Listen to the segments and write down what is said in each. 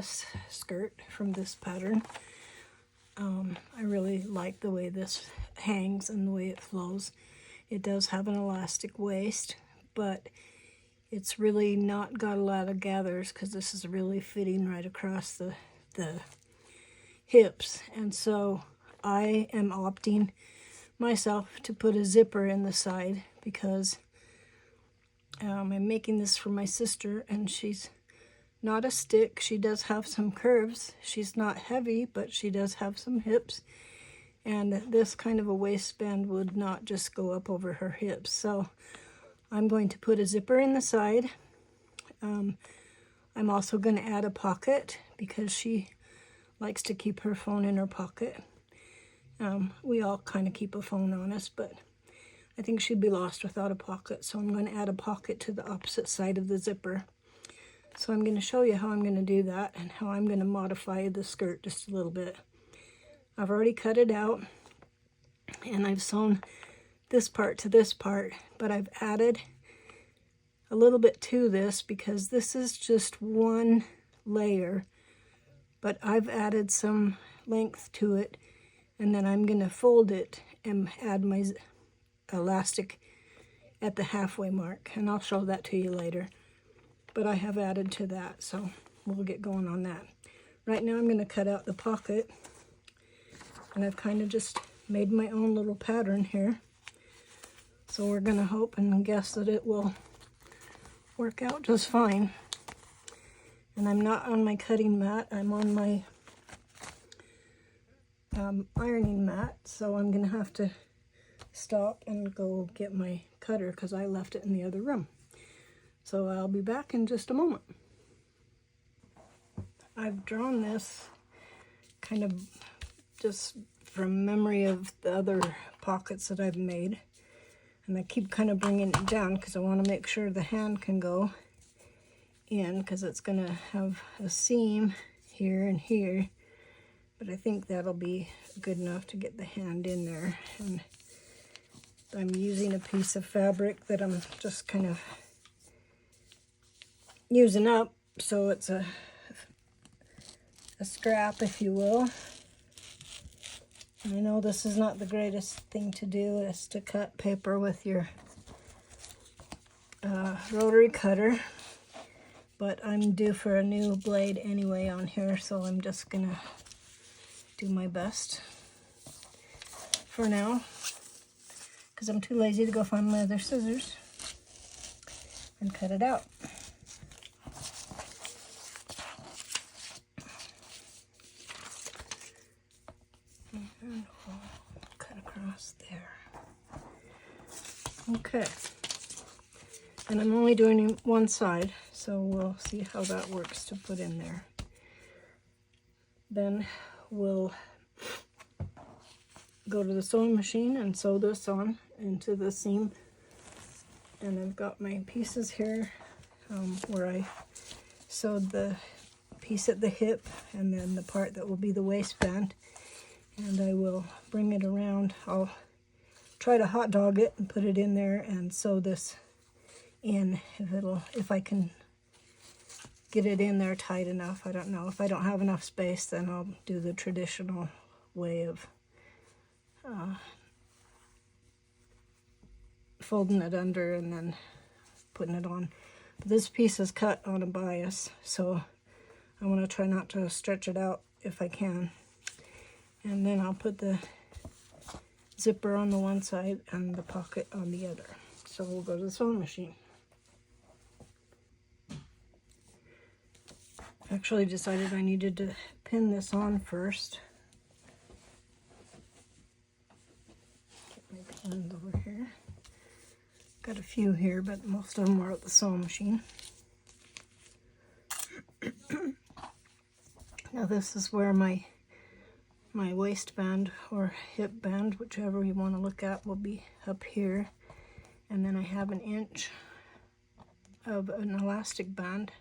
this skirt from this pattern. I really like the way this hangs and the way it flows. It does have an elastic waist, but it's really not got a lot of gathers because this is really fitting right across the hips. And so I am opting myself to put a zipper in the side because I'm making this for my sister, and she's not a stick. She does have some curves. She's not heavy, but she does have some hips. And this kind of a waistband would not just go up over her hips. So I'm going to put a zipper in the side. I'm also going to add a pocket because she likes to keep her phone in her pocket. We all kind of keep a phone on us, but I think she'd be lost without a pocket. So I'm going to add a pocket to the opposite side of the zipper. So I'm going to show you how I'm going to do that and how I'm going to modify the skirt just a little bit. I've already cut it out and I've sewn this part to this part, but I've added a little bit to this because this is just one layer, but I've added some length to it, and then I'm going to fold it and add my elastic at the halfway mark, and I'll show that to you later. But I have added to that, so we'll get going on that. Right now I'm going to cut out the pocket, and I've kind of just made my own little pattern here. So we're going to hope and guess that it will work out just fine. And I'm not on my cutting mat, I'm on my ironing mat, so I'm going to have to stop and go get my cutter because I left it in the other room. So I'll be back in just a moment. I've drawn this kind of just from memory of the other pockets that I've made. And I keep kind of bringing it down because I want to make sure the hand can go in because it's going to have a seam here and here. But I think that'll be good enough to get the hand in there. And I'm using a piece of fabric that I'm just kind of using up, so it's a scrap, if you will. And I know this is not the greatest thing to do, is to cut paper with your rotary cutter, but I'm due for a new blade anyway on here, so I'm just gonna do my best for now because I'm too lazy to go find my other scissors and cut it out. And we'll cut across there. Okay. And I'm only doing one side, so we'll see how that works to put in there. Then we'll go to the sewing machine and sew this on into the seam. And I've got my pieces here where I sewed the piece at the hip and then the part that will be the waistband. And I will bring it around. I'll try to hot dog it and put it in there and sew this in if I can get it in there tight enough. I don't know. If I don't have enough space, then I'll do the traditional way of folding it under and then putting it on. But this piece is cut on a bias, so I want to try not to stretch it out if I can. And then I'll put the zipper on the one side and the pocket on the other. So we'll go to the sewing machine. I actually decided I needed to pin this on first. Get my pins over here. Got a few here, but most of them are at the sewing machine. Now this is where my waistband or hip band, whichever you want to look at, will be up here. And then I have an inch of an elastic band.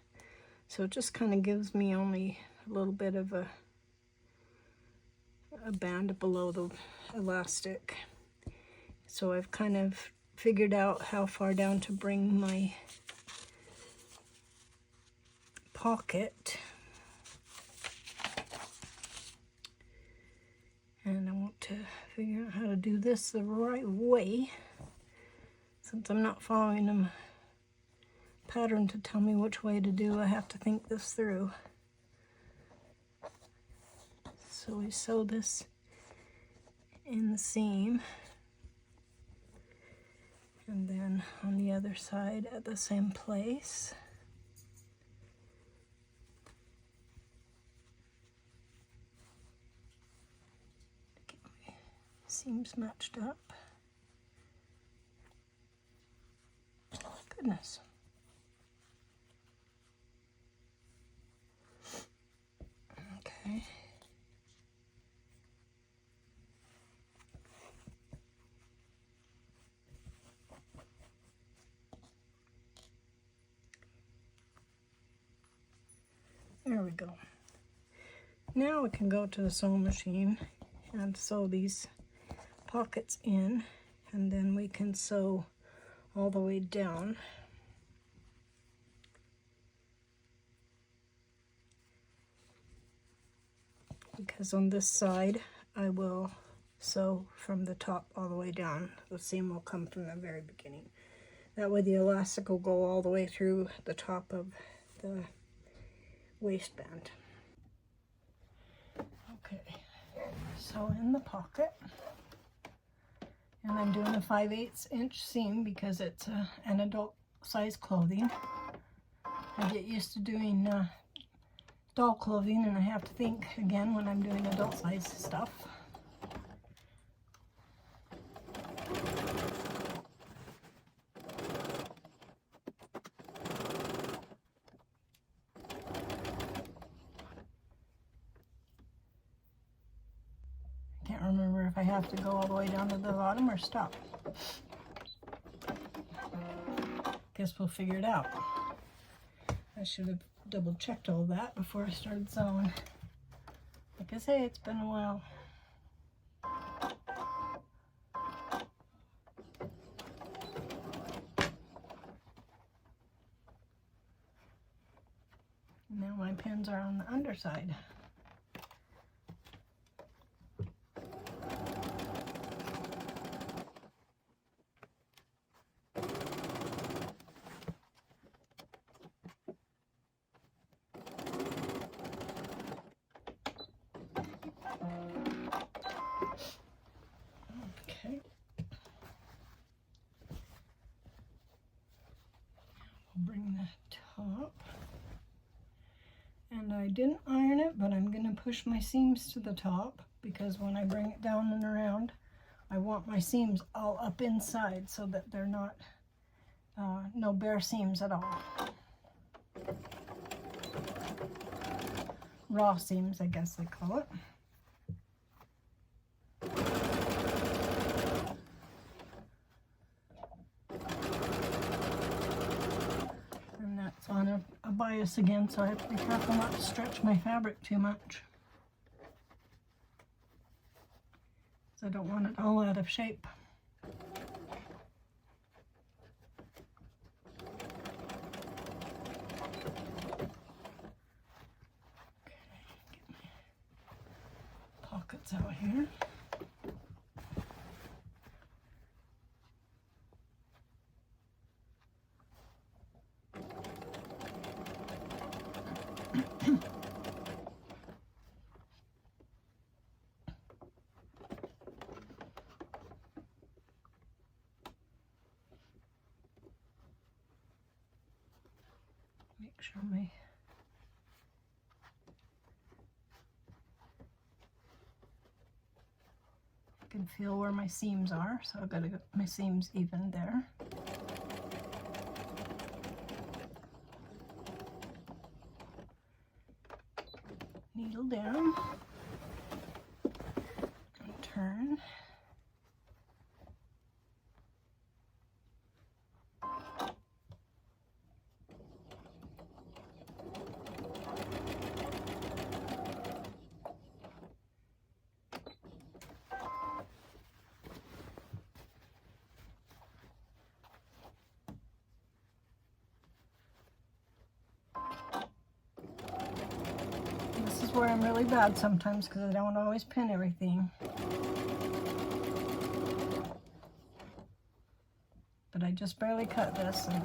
So it just kind of gives me only a little bit of a band below the elastic. So I've kind of figured out how far down to bring my pocket. to figure out how to do this the right way, since I'm not following them pattern to tell me which way to do. I have to think this through. So we sew this in the seam, and then on the other side at the same place. Get my seams matched up. Goodness. Okay. There we go. Now we can go to the sewing machine and sew these pockets in, and then we can sew all the way down. Because on this side I will sew from the top all the way down. The seam will come from the very beginning. That way the elastic will go all the way through the top of the waistband. Okay, so in the pocket, and I'm doing a 5/8 inch seam because it's an adult size clothing. I get used to doing doll clothing, and I have to think again when I'm doing adult size stuff. Can't remember if I have to go all the way down to the bottom or stop. Guess we'll figure it out. I should have double checked all that before I started sewing. Like I say, it's been a while. Now my pins are on the underside. Okay. I'll bring the top. And I didn't iron it, but I'm going to push my seams to the top because when I bring it down and around, I want my seams all up inside so that they're not no bare seams at all. Raw seams, I guess they call it. And that's on a bias again, so I have to be careful not to stretch my fabric too much. So I don't want it all out of shape. Pockets out here. Make sure I can feel where my seams are, so I've got to get my seams even there. Needle down and turn. This is where I'm really bad sometimes because I don't always pin everything. but I just barely cut this and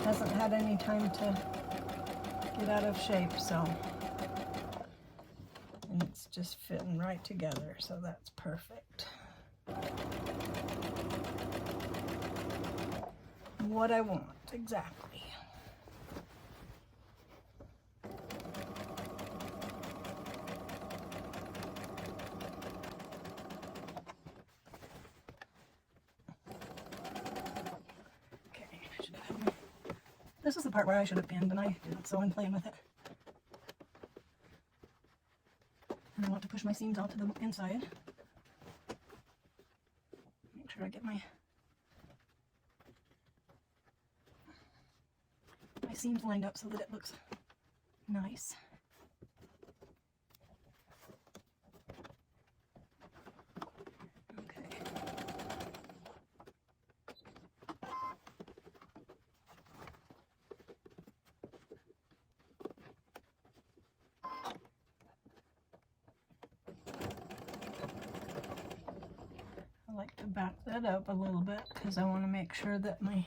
hasn't had any time to get out of shape, so. And it's just fitting right together, so that's perfect. What I want, exactly. This is the part where I should have pinned, and I didn't, so I'm playing with it. And I want to push my seams onto the inside. Make sure I get my seams lined up so that it looks nice. I like to back that up a little bit because I want to make sure that my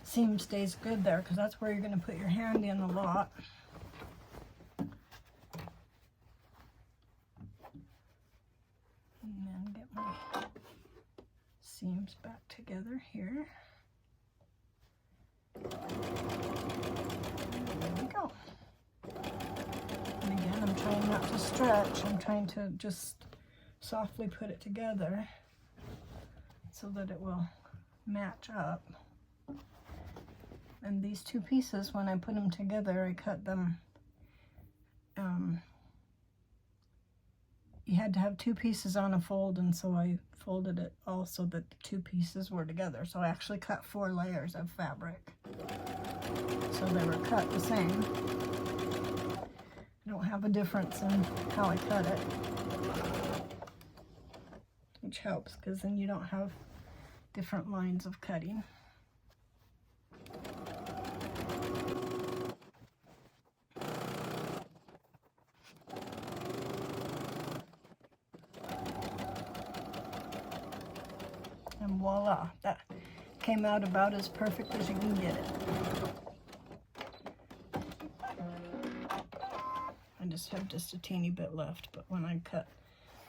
seam stays good there, because that's where you're going to put your hand in a lot. And then get my seams back together here. There we go. And again, I'm trying not to stretch. I'm trying to just softly put it together so that it will match up. And these two pieces, when I put them together, I cut them. You had to have two pieces on a fold, and so I folded it all so that the two pieces were together. So I actually cut 4 layers of fabric, so they were cut the same. I don't have a difference in how I cut it, which helps because then you don't have different lines of cutting. And voila, that came out about as perfect as you can get it. I just have just a teeny bit left, but when I cut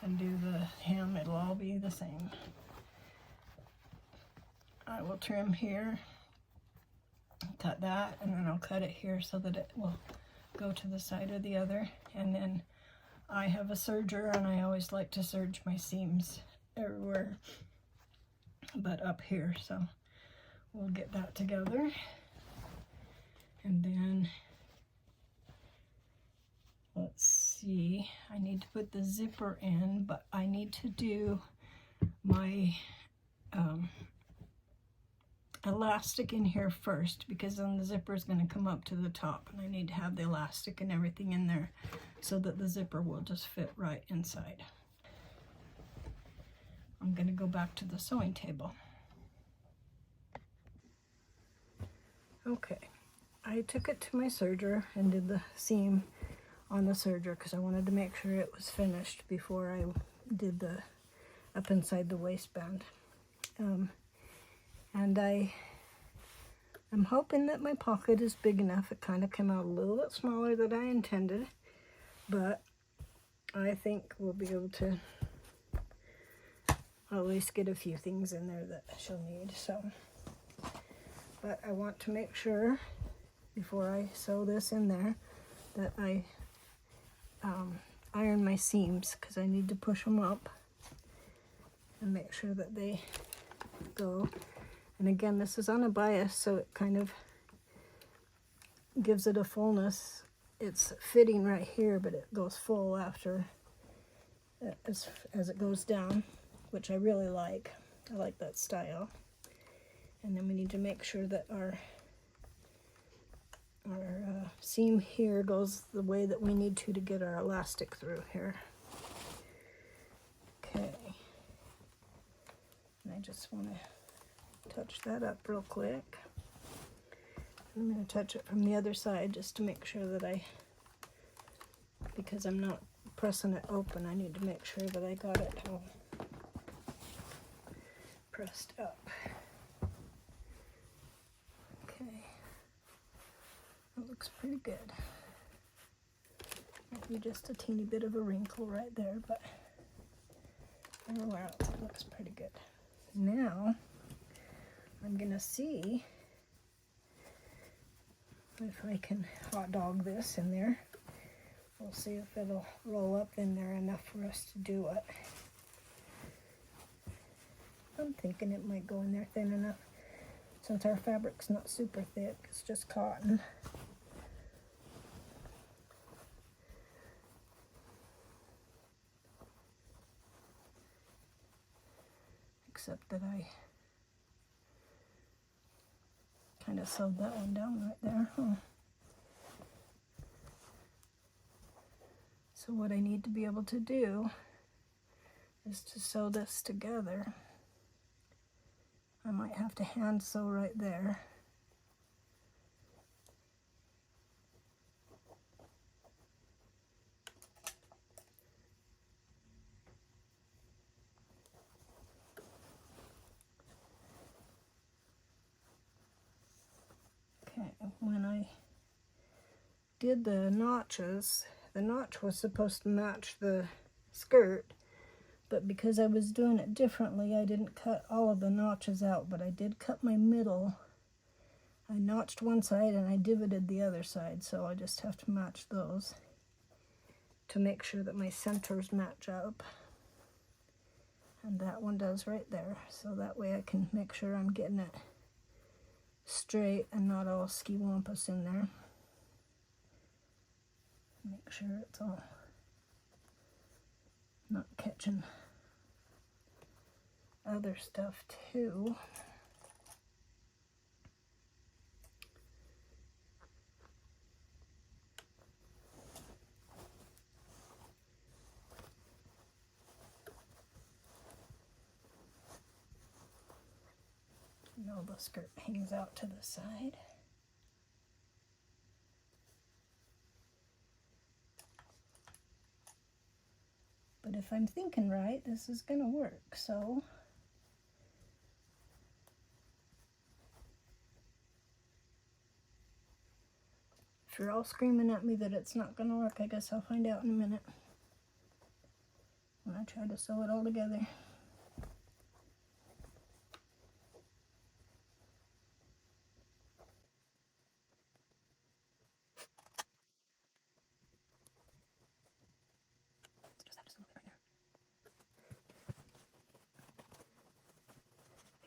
and do the hem, it'll all be the same. I will trim here, cut that, and then I'll cut it here so that it will go to the side of the other. And then I have a serger, and I always like to serge my seams everywhere but up here, so we'll get that together. And then let's see, I need to put the zipper in, but I need to do my elastic in here first, because then the zipper is going to come up to the top, and I need to have the elastic and everything in there so that the zipper will just fit right inside. I'm going to go back to the sewing table. Okay, I took it to my serger and did the seam on the serger because I wanted to make sure it was finished before I did the up inside the waistband. And I'm hoping that my pocket is big enough. It kind of came out a little bit smaller than I intended, but I think we'll be able to at least get a few things in there that she'll need. So, but I want to make sure before I sew this in there that I iron my seams, because I need to push them up and make sure that they go. And again, this is on a bias, so it kind of gives it a fullness. It's fitting right here, but it goes full after as it goes down, which I really like. I like that style. And then we need to make sure that our seam here goes the way that we need to get our elastic through here. Okay. And I just want to touch that up real quick. I'm going to touch it from the other side just to make sure that because I'm not pressing it open, I need to make sure that I got it all pressed up. looks pretty good. Maybe just a teeny bit of a wrinkle right there, but everywhere else it looks pretty good. Now I'm gonna see if I can hot dog this in there. We'll see if it'll roll up in there enough for us to do it. I'm thinking it might go in there thin enough since our fabric's not super thick, it's just cotton. Except that I kind of sewed that one down right there, huh? So what I need to be able to do is to sew this together. I might have to hand sew right there. Okay, when I did the notches, the notch was supposed to match the skirt, but because I was doing it differently, I didn't cut all of the notches out, but I did cut my middle. I notched one side and I divoted the other side, so I just have to match those to make sure that my centers match up. And that one does right there, so that way I can make sure I'm getting it straight and not all ski-wampus in there. Make sure it's all not catching other stuff too. You know, the skirt hangs out to the side. But if I'm thinking right, this is gonna work, so if you're all screaming at me that it's not gonna work, I guess I'll find out in a minute when I try to sew it all together. Just have to sew it right there.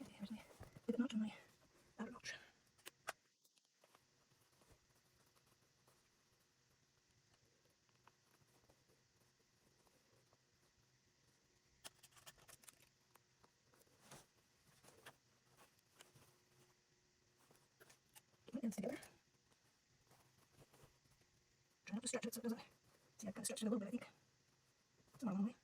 Okay, here's my pivot notch on my outer notch. Get my ends together. Try not to stretch it so it doesn't. See, I've kind of stretched it a little bit, I think. Somewhere along the way.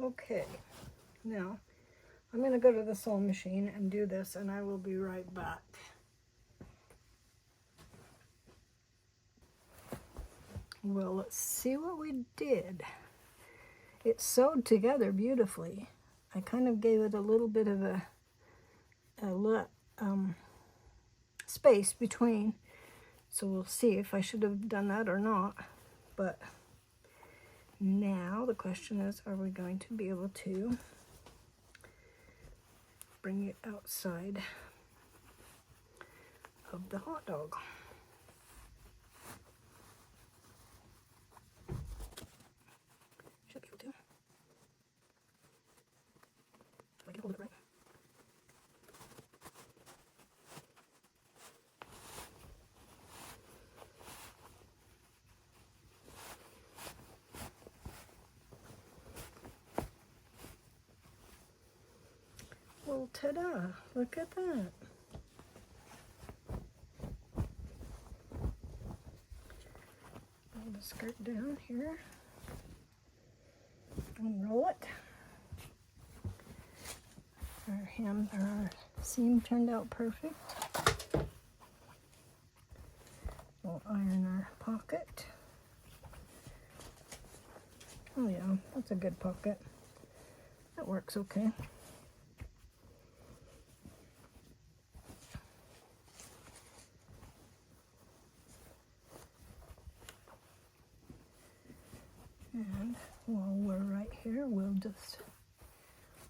Okay, now I'm going to go to the sewing machine and do this, and I will be right back. Well, let's see what we did. It sewed together beautifully. I kind of gave it a little bit of a space between, so we'll see if I should have done that or not. But now the question is, are we going to be able to bring it outside of the hot dog? Should be able to. If I can hold it right. Well, ta-da! Look at that. Pull the skirt down here. Unroll it. Our seam turned out perfect. We'll iron our pocket. Oh yeah, that's a good pocket. That works okay. And while we're right here, we'll just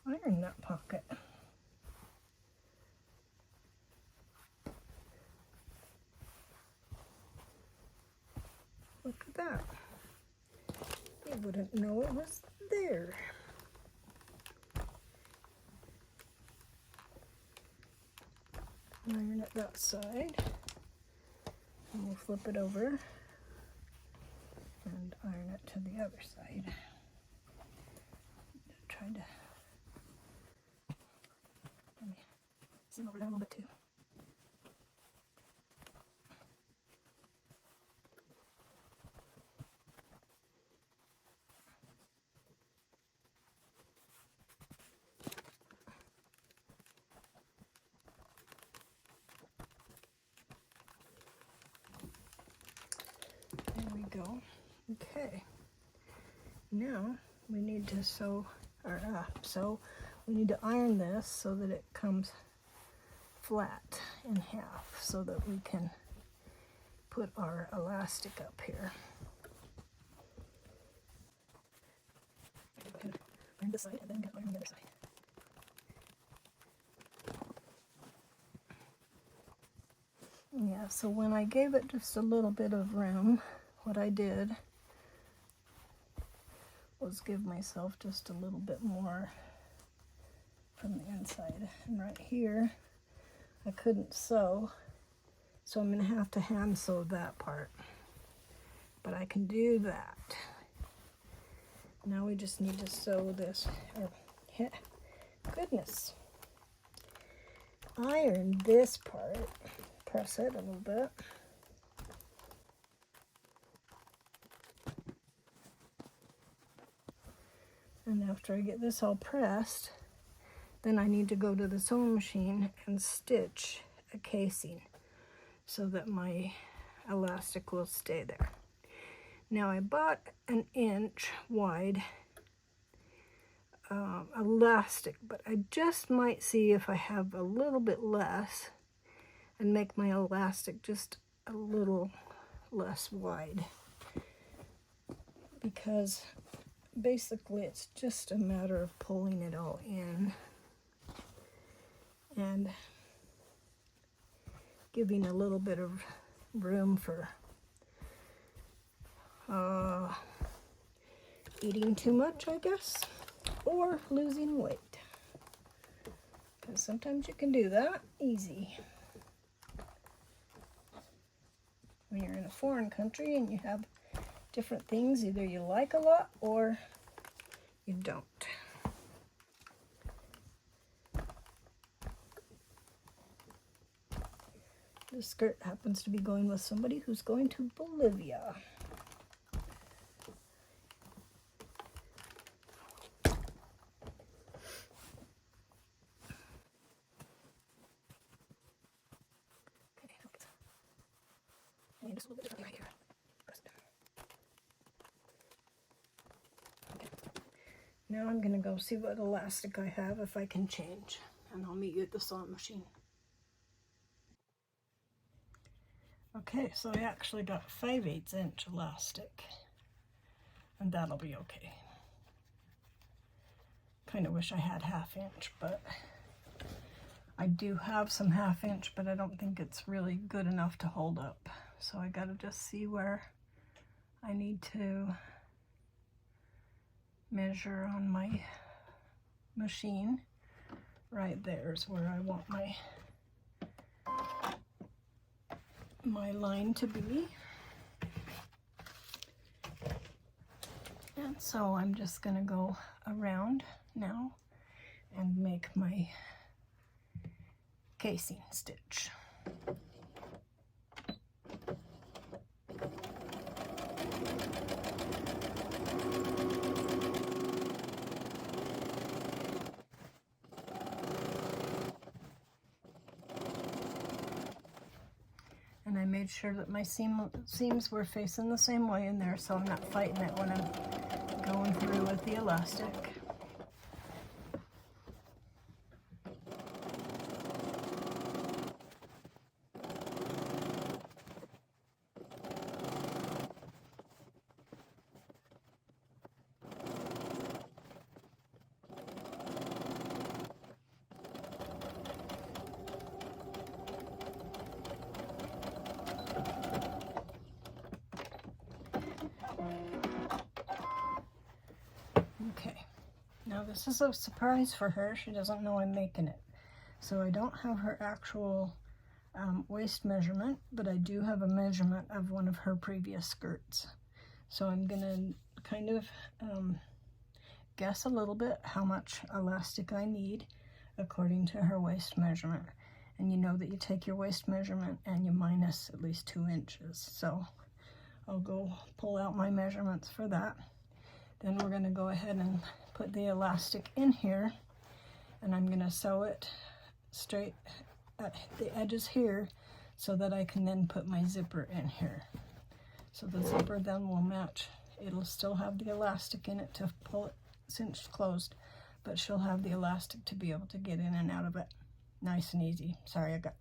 iron that pocket. Look at that. You wouldn't know it was there. Iron it that side. And we'll flip it over and iron it to the other side. Try to let me zoom over there a little bit too. There we go. Okay. Now we need to we need to iron this so that it comes flat in half so that we can put our elastic up here. Iron this side and then iron the other side. Yeah, so when I gave it just a little bit of room, what I did was give myself just a little bit more from the inside. And right here, I couldn't sew, so I'm going to have to hand sew that part. But I can do that. Now we just need to sew this. Goodness. Iron this part. Press it a little bit. And after I get this all pressed, then I need to go to the sewing machine and stitch a casing so that my elastic will stay there. Now I bought an inch wide elastic, but I just might see if I have a little bit less and make my elastic just a little less wide, because basically it's just a matter of pulling it all in and giving a little bit of room for eating too much, I guess, or losing weight, because sometimes you can do that easy when you're in a foreign country and you have different things either you like a lot or you don't. This skirt happens to be going with somebody who's going to Bolivia. Okay, just a little bit right here. Now I'm going to go see what elastic I have, if I can change, and I'll meet you at the sewing machine. Okay, so I actually got 5/8 inch elastic, and that'll be okay. Kind of wish I had 1/2 inch, but I do have some 1/2 inch, but I don't think it's really good enough to hold up. So I gotta just see where I need to measure on my machine. Right there's where I want my line to be. And so I'm just gonna go around now and make my casing stitch. And I made sure that my seams were facing the same way in there, so I'm not fighting it when I'm going through with the elastic. Okay, now this is a surprise for her. She doesn't know I'm making it. So I don't have her actual waist measurement, but I do have a measurement of one of her previous skirts. So I'm gonna kind of guess a little bit how much elastic I need according to her waist measurement. And you know that you take your waist measurement and you minus at least 2 inches. So I'll go pull out my measurements for that. Then we're going to go ahead and put the elastic in here, and I'm going to sew it straight at the edges here so that I can then put my zipper in here. So the zipper then will match. It'll still have the elastic in it to pull it cinched closed, but she'll have the elastic to be able to get in and out of it nice and easy. Sorry, I got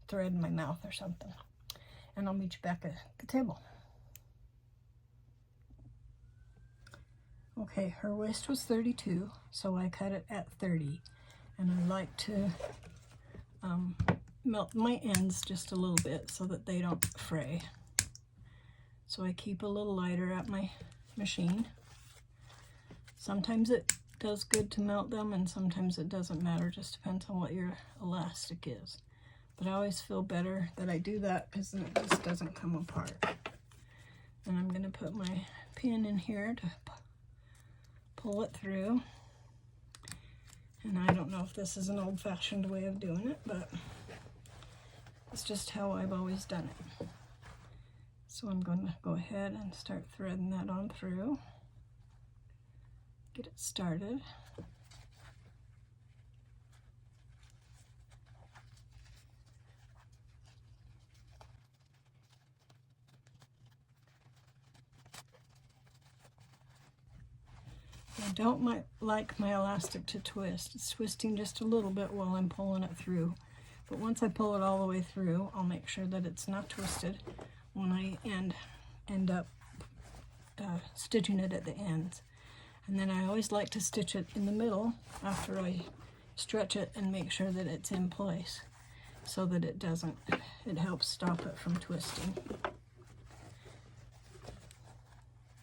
thread in my mouth or something. And I'll meet you back at the table. Okay, her waist was 32, so I cut it at 30. And I like to melt my ends just a little bit so that they don't fray. So I keep a little lighter at my machine. Sometimes it does good to melt them, and sometimes it doesn't matter. Just depends on what your elastic is. But I always feel better that I do that because then it just doesn't come apart. And I'm going to put my pin in here to pull it through. And I don't know if this is an old-fashioned way of doing it, but it's just how I've always done it. So I'm going to go ahead and start threading that on through. Get it started. I don't like my elastic to twist. It's twisting just a little bit while I'm pulling it through. But once I pull it all the way through, I'll make sure that it's not twisted when I end up stitching it at the ends. And then I always like to stitch it in the middle after I stretch it and make sure that it's in place so that it helps stop it from twisting.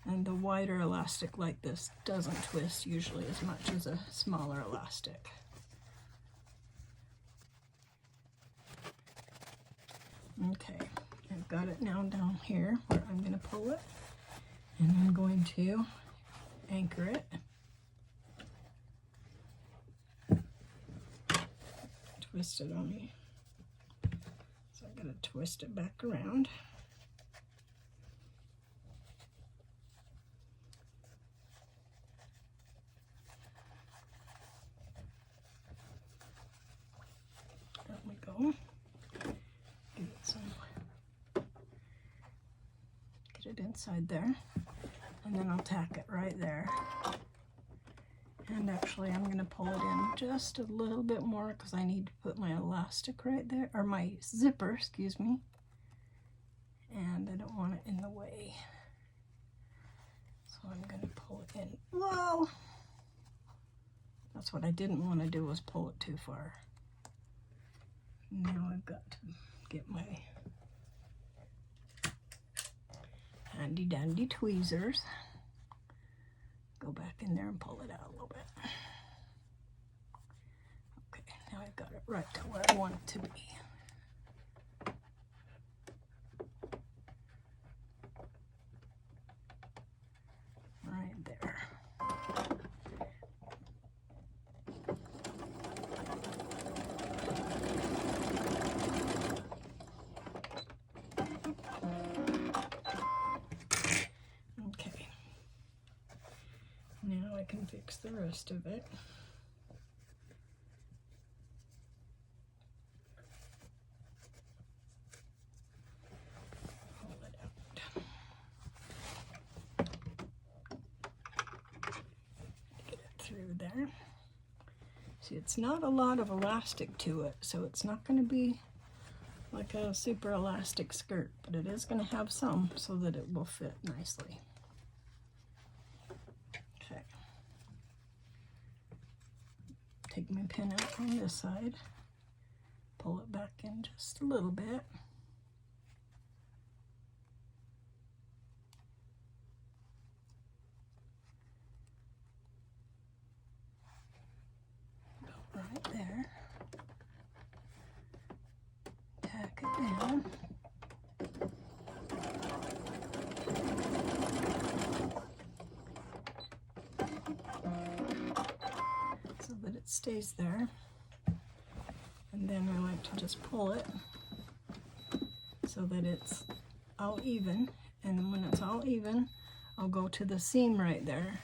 And the wider elastic like this doesn't twist usually as much as a smaller elastic. Okay, I've got it now down here where I'm going to pull it, and I'm going to anchor it. Twist it on me. So I'm going to twist it back around. There we go. Get it inside there, and then I'll tack it right there. And actually I'm going to pull it in just a little bit more because I need to put my elastic right there, or my zipper, excuse me, and I don't want it in the way. So I'm going to pull it in. Whoa! That's what I didn't want to do, was pull it too far. Now I've got to get my handy dandy tweezers. Go back in there and pull it out a little bit. Okay, now I've got it right to where I want it to be. Right there. Okay. Now I can fix the rest of it. Pull it out. there. See, it's not a lot of elastic to it, so it's not going to be like a super elastic skirt, but it is going to have some so that it will fit nicely. Okay. Take my pin out on this side, pull it back in just a little bit. Right there. Tack it down. So that it stays there. And then I like to just pull it so that it's all even. And when it's all even, I'll go to the seam right there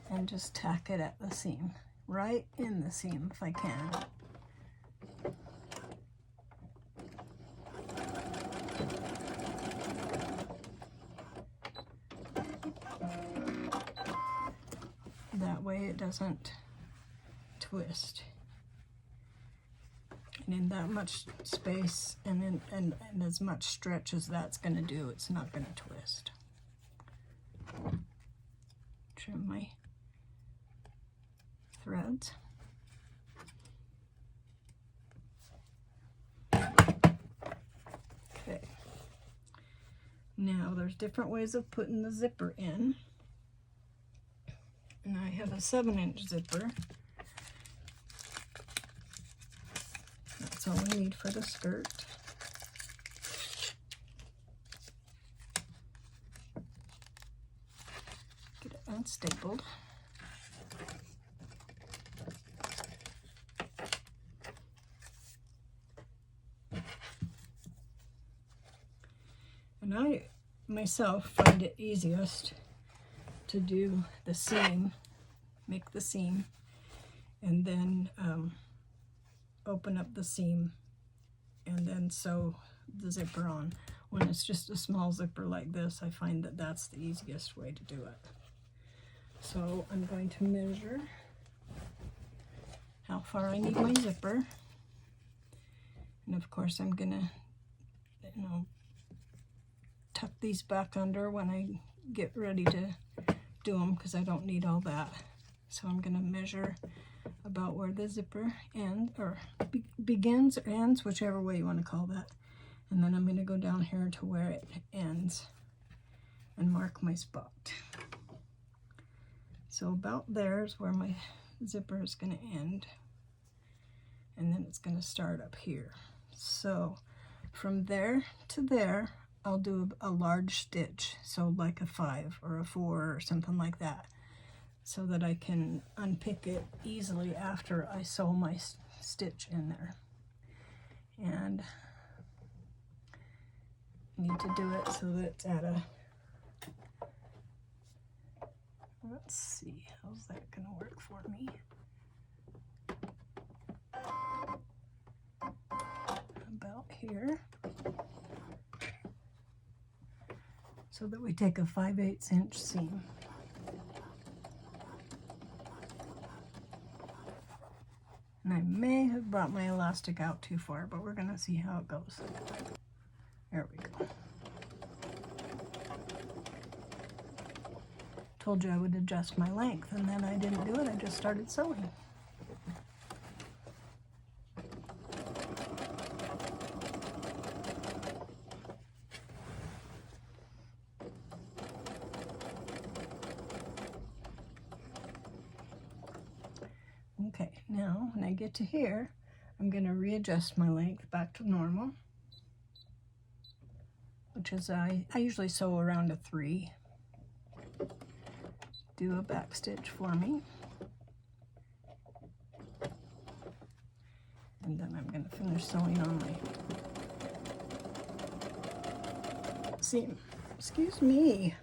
and just tack it at the seam. Right in the seam if I can. That way it doesn't twist. And in that much space and as much stretch as that's going to do, it's not going to twist. Trim my threads. Okay. Now there's different ways of putting the zipper in. And I have a 7-inch zipper. That's all we need for the skirt. Get it unstapled. And I myself find it easiest to do the seam, make the seam, and then open up the seam and then sew the zipper on. When it's just a small zipper like this, I find that that's the easiest way to do it. So I'm going to measure how far I need my zipper. And of course I'm gonna, tuck these back under when I get ready to do them, because I don't need all that. So I'm gonna measure about where the zipper ends, or begins or ends, whichever way you want to call that. And then I'm going to go down here to where it ends and mark my spot. So about there is where my zipper is going to end, and then it's going to start up here. So from there to there, I'll do a large stitch, so like a 5 or a 4 or something like that, so that I can unpick it easily after I sew my stitch in there. And I need to do it so that it's at a, let's see, how's that gonna work for me? About here. So that we take a 5/8 inch seam. And I may have brought my elastic out too far, but we're gonna see how it goes. There we go. Told you I would adjust my length, and then I didn't do it, I just started sewing. Okay, now when I get to here, I'm going to readjust my length back to normal, which is I usually sew around a 3. Do a back stitch for me. And then I'm going to finish sewing on my seam. Excuse me.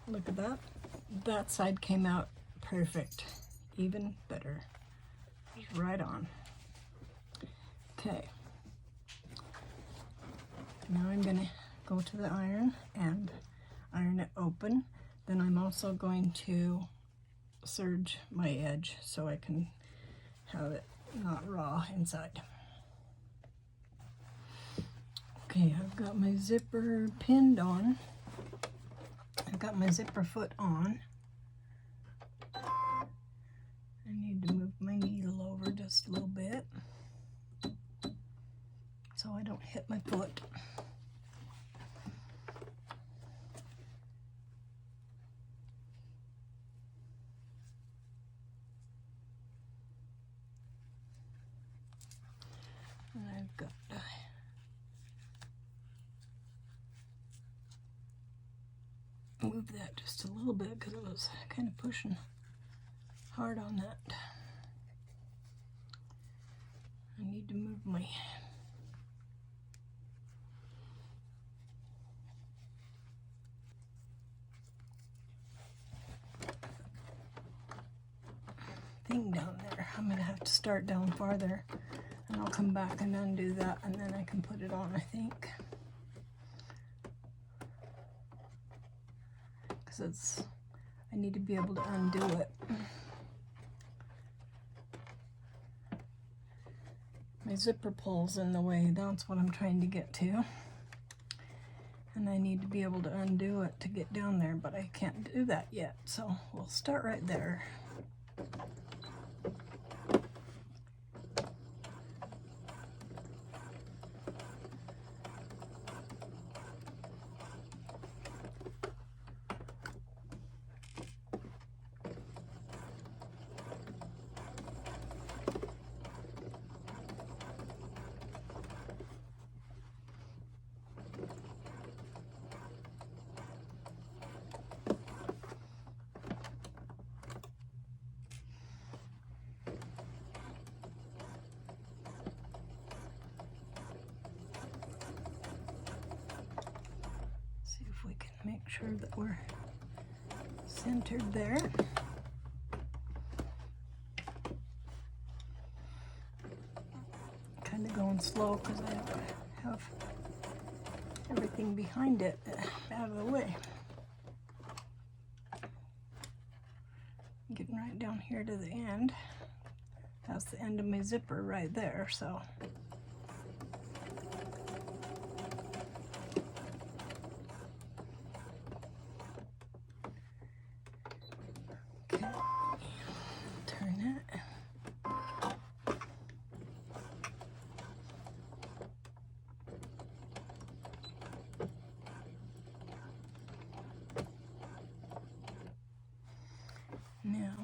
Look at that. That side came out perfect. Even better. Right on. Okay. Now I'm going to go to the iron and iron it open. Then I'm also going to serge my edge so I can have it not raw inside. Okay, I've got my zipper pinned on. I've got my zipper foot on. I need to move my needle over just a little bit so I don't hit my foot. And I've got move that just a little bit because it was kind of pushing hard on that. I need to move my thing down there. I'm going to have to start down farther and I'll come back and undo that and then I can put it on, I think. Because I need to be able to undo it. My zipper pulls in the way, that's what I'm trying to get to. And I need to be able to undo it to get down there, but I can't do that yet. So we'll start right there. See if we can make sure that we're centered there. Kind of going slow because I have everything behind it out of the way. Getting right down here to the end. That's the end of my zipper right there, so. Okay, turn it. Now,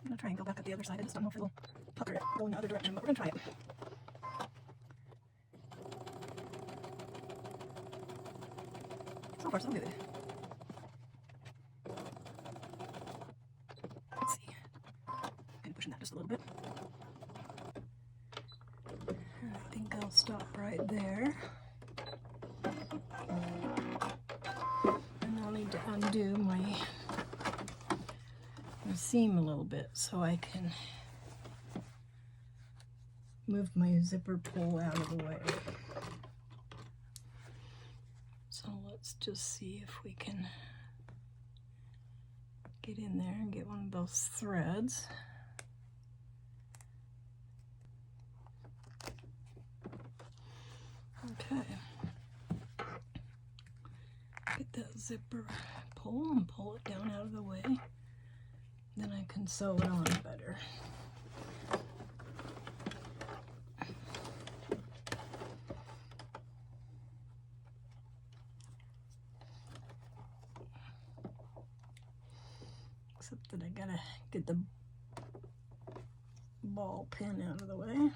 I'm going to try and go back up the other side. I just don't know if it'll pucker it, go in the other direction, but we're going to try it. So far, so good. Let's see. Kind of pushing that just a little bit. And I think I'll stop right there. And I'll need to undo my seam a little bit so I can move my zipper pull out of the way. So let's just see if we can get in there and get one of those threads. Okay. Get that zipper pull and pull it down out of the way. Then I can sew it on better. Except that I gotta get the ball pin out of the way.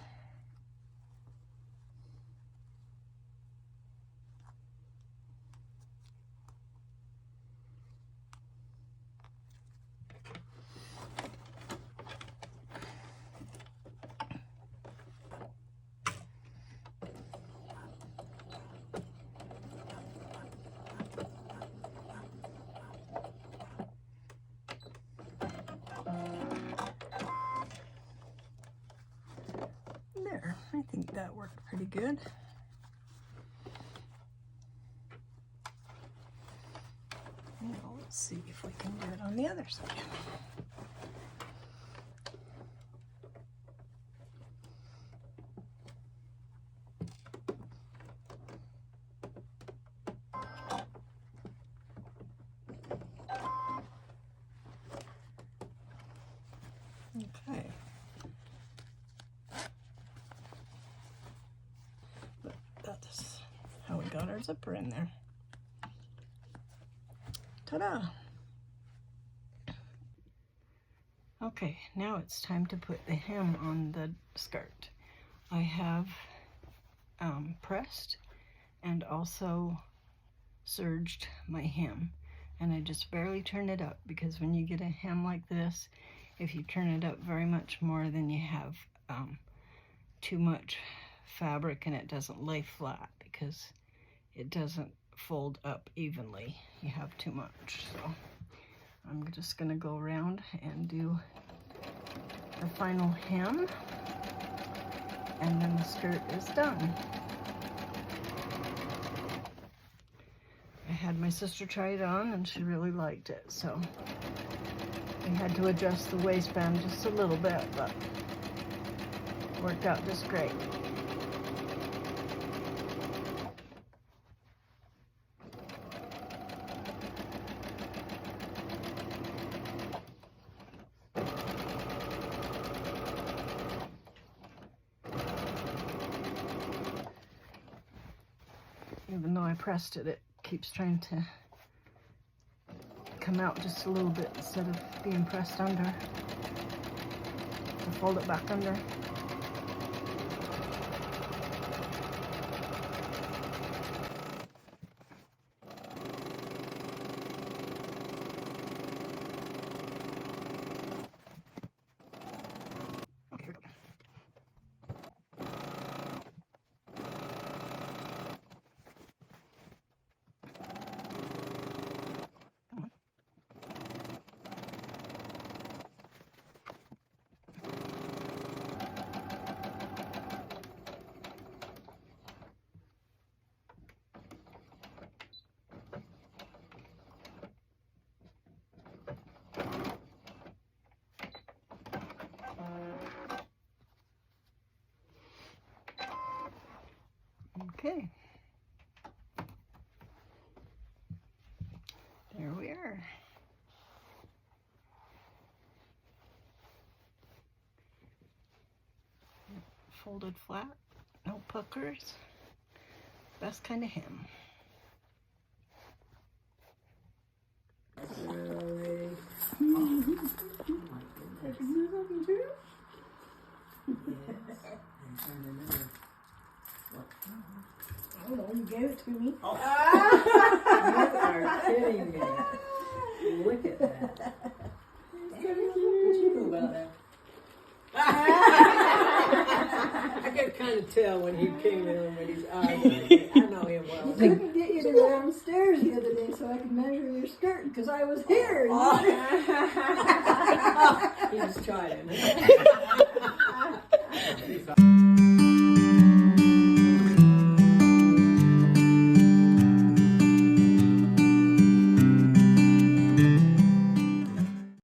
pretty good. Now let's see if we can do it on the other side. Okay. But that's how we got our zipper in there. Ta-da! Okay, now it's time to put the hem on the skirt. I have pressed and also serged my hem, and I just barely turn it up, because when you get a hem like this, if you turn it up very much more, then you have too much fabric and it doesn't lay flat because it doesn't fold up evenly. You have too much. So I'm just gonna go around and do the final hem, and then the skirt is done. I had my sister try it on and she really liked it, so we had to adjust the waistband just a little bit, but it worked out just great. Even though I pressed it, it keeps trying to come out just a little bit instead of being pressed under. So fold it back under. Okay, there we are. Folded flat, no puckers, best kind of hem. I don't know, you gave it to me. Oh. You are kidding me. Look at that. What you do about that? I could kind of tell when he came in with his eyes. I know him well. You couldn't get you to go downstairs the other day so I could measure your skirt because I was here. He was trying.